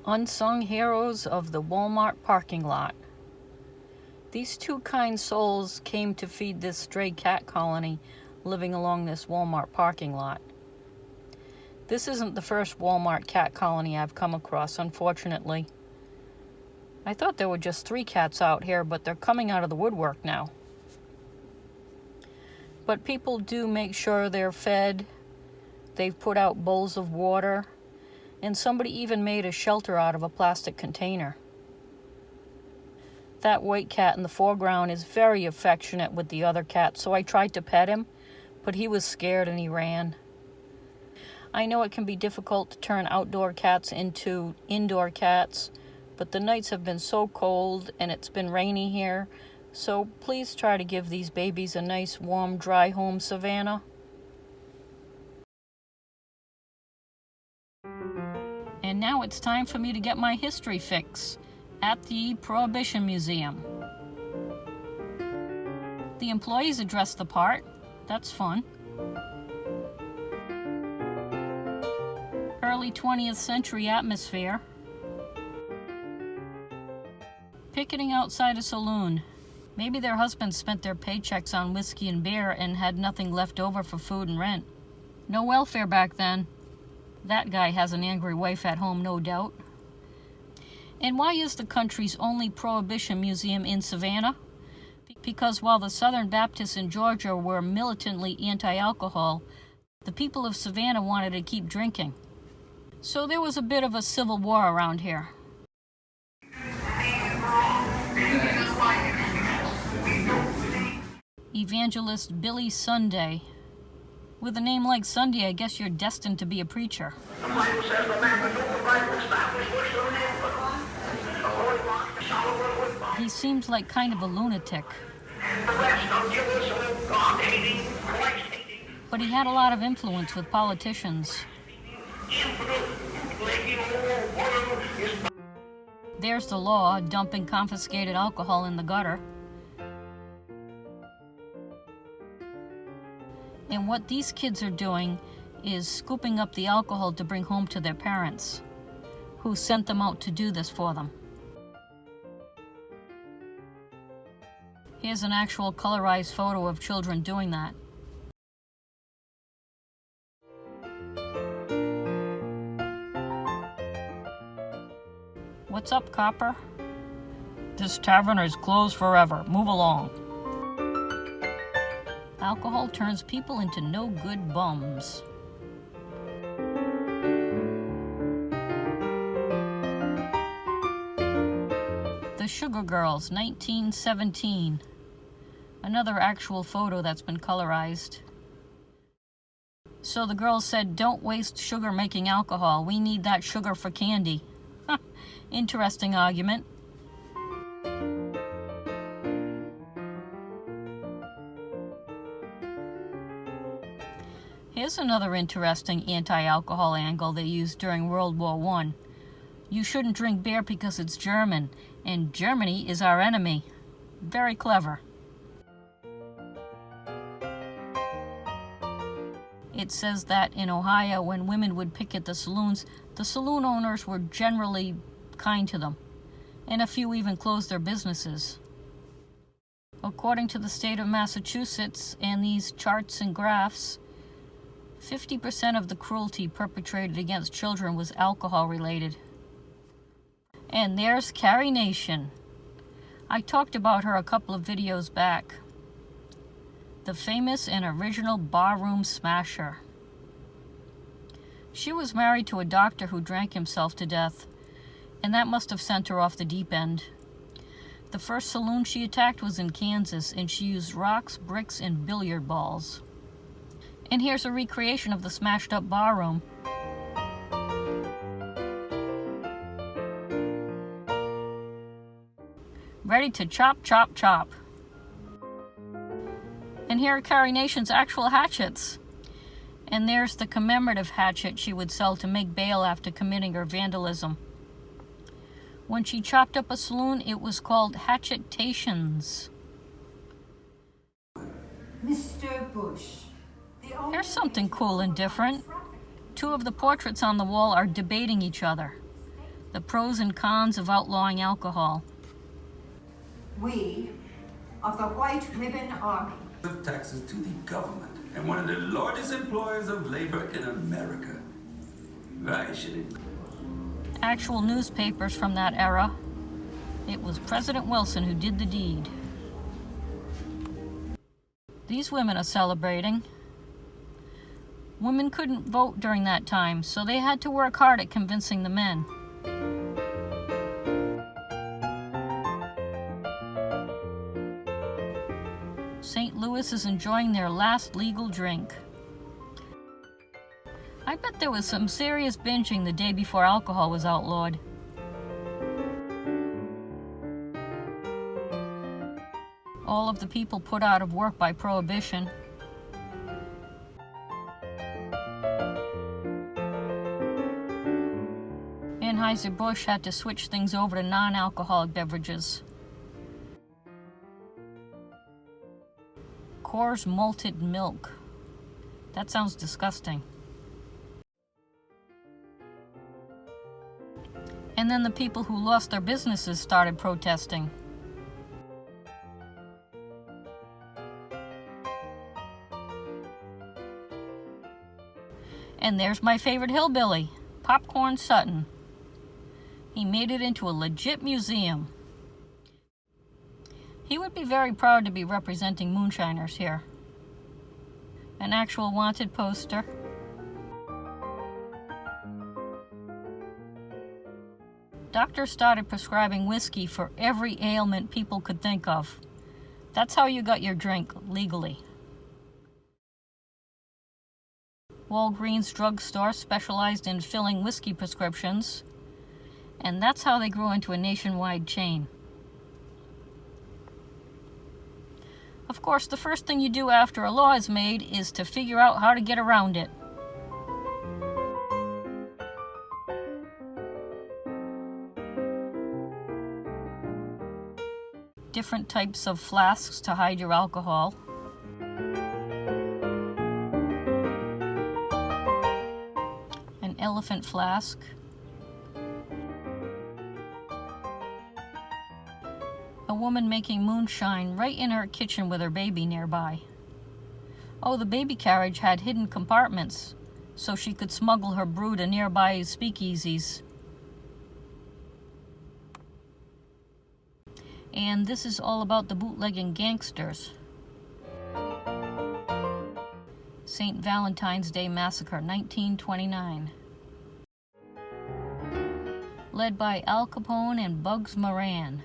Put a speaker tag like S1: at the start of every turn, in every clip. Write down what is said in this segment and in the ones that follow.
S1: Unsung heroes of the Walmart parking lot. These two kind souls came to feed this stray cat colony living along this Walmart parking lot. This isn't the first Walmart cat colony I've come across, unfortunately. I thought there were just 3 cats out here, but they're coming out of the woodwork now. But people do make sure they're fed. They've put out bowls of water, and somebody even made a shelter out of a plastic container. That white cat in the foreground is very affectionate with the other cats, so I tried to pet him, but he was scared and he ran. I know it can be difficult to turn outdoor cats into indoor cats, but the nights have been so cold and it's been rainy here, so please try to give these babies a nice, warm, dry home, Savannah. And now it's time for me to get my history fix at the Prohibition Museum. The employees address the part. That's fun. Early 20th century atmosphere. Picketing outside a saloon. Maybe their husbands spent their paychecks on whiskey and beer and had nothing left over for food and rent. No welfare back then. That guy has an angry wife at home, no doubt. And why is the country's only Prohibition Museum in Savannah? Because while the Southern Baptists in Georgia were militantly anti-alcohol, the people of Savannah wanted to keep drinking. So there was a bit of a civil war around here. Evangelist Billy Sunday. With a name like Sunday, I guess you're destined to be a preacher.
S2: The Bible says the man that knows the Bible established works.
S1: He seems like kind of a lunatic.
S2: The rest don't give us a God-hating, Christ-hating,
S1: But he had a lot of influence with politicians.
S2: infinite, flaking whole world is.
S1: There's the law, dumping confiscated alcohol in the gutter. And what these kids are doing is scooping up the alcohol to bring home to their parents, who sent them out to do this for them. Here's an actual colorized photo of children doing that. What's up, copper? This tavern is closed forever. Move along. Alcohol turns people into no good bums. The Sugar Girls, 1917. Another actual photo that's been colorized. So the girls said, "Don't waste sugar making alcohol. We need that sugar for candy." Interesting argument. Here's another interesting anti-alcohol angle they used during World War I. You shouldn't drink beer because it's German, and Germany is our enemy. Very clever. It says that in Ohio, when women would picket the saloons, the saloon owners were generally kind to them, and a few even closed their businesses. According to the state of Massachusetts and these charts and graphs, 50% of the cruelty perpetrated against children was alcohol-related. And there's Carrie Nation. I talked about her a couple of videos back. The famous and original barroom smasher. She was married to a doctor who drank himself to death, and that must have sent her off the deep end. The first saloon she attacked was in Kansas, and she used rocks, bricks, and billiard balls. And here's a recreation of the smashed-up barroom. Ready to chop, chop, chop. And here are Carrie Nation's actual hatchets. And there's the commemorative hatchet she would sell to make bail after committing her vandalism. When she chopped up a saloon, it was called hatchetations.
S3: Mr. Bush.
S1: Here's something cool and different. Two of the portraits on the wall are debating each other. The pros and cons of outlawing alcohol.
S3: We of the White Ribbon Army
S4: Of taxes to the government and one of the largest employers of labor in America. Why should it?
S1: Actual newspapers from that era. It was President Wilson who did the deed. These women are celebrating. Women couldn't vote during that time, so they had to work hard at convincing the men. St. Louis is enjoying their last legal drink. I bet there was some serious binging the day before alcohol was outlawed. All of the people put out of work by Prohibition. Anheuser-Busch had to switch things over to non-alcoholic beverages. Coors malted milk. That sounds disgusting. And then the people who lost their businesses started protesting. And there's my favorite hillbilly, Popcorn Sutton. He made it into a legit museum. He would be very proud to be representing moonshiners here. An actual wanted poster. Doctors started prescribing whiskey for every ailment people could think of. That's how you got your drink legally. Walgreens drugstore specialized in filling whiskey prescriptions, and that's how they grew into a nationwide chain. Of course, the first thing you do after a law is made is to figure out how to get around it. Different types of flasks to hide your alcohol. An elephant flask. A woman making moonshine right in her kitchen with her baby nearby. Oh, the baby carriage had hidden compartments, so she could smuggle her brew to nearby speakeasies. And this is all about the bootlegging gangsters. St. Valentine's Day Massacre, 1929. Led by Al Capone and Bugs Moran.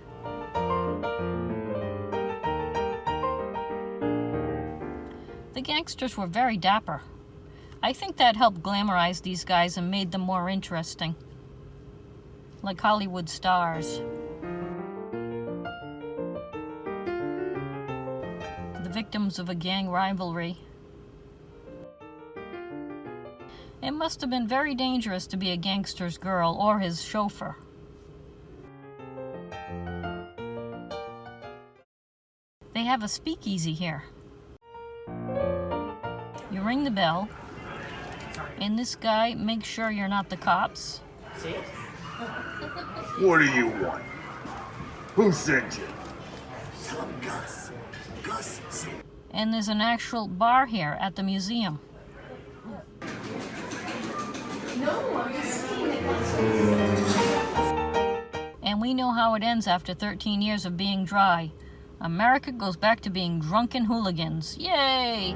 S1: The gangsters were very dapper. I think that helped glamorize these guys and made them more interesting. Like Hollywood stars. The victims of a gang rivalry. It must have been very dangerous to be a gangster's girl or his chauffeur. They have a speakeasy here. You ring the bell, and this guy makes sure you're not the cops.
S5: What do you want? Who sent you?
S6: Tell him Gus. Gus sent.
S1: And there's an actual bar here at the museum. And we know how it ends after 13 years of being dry. America goes back to being drunken hooligans. Yay!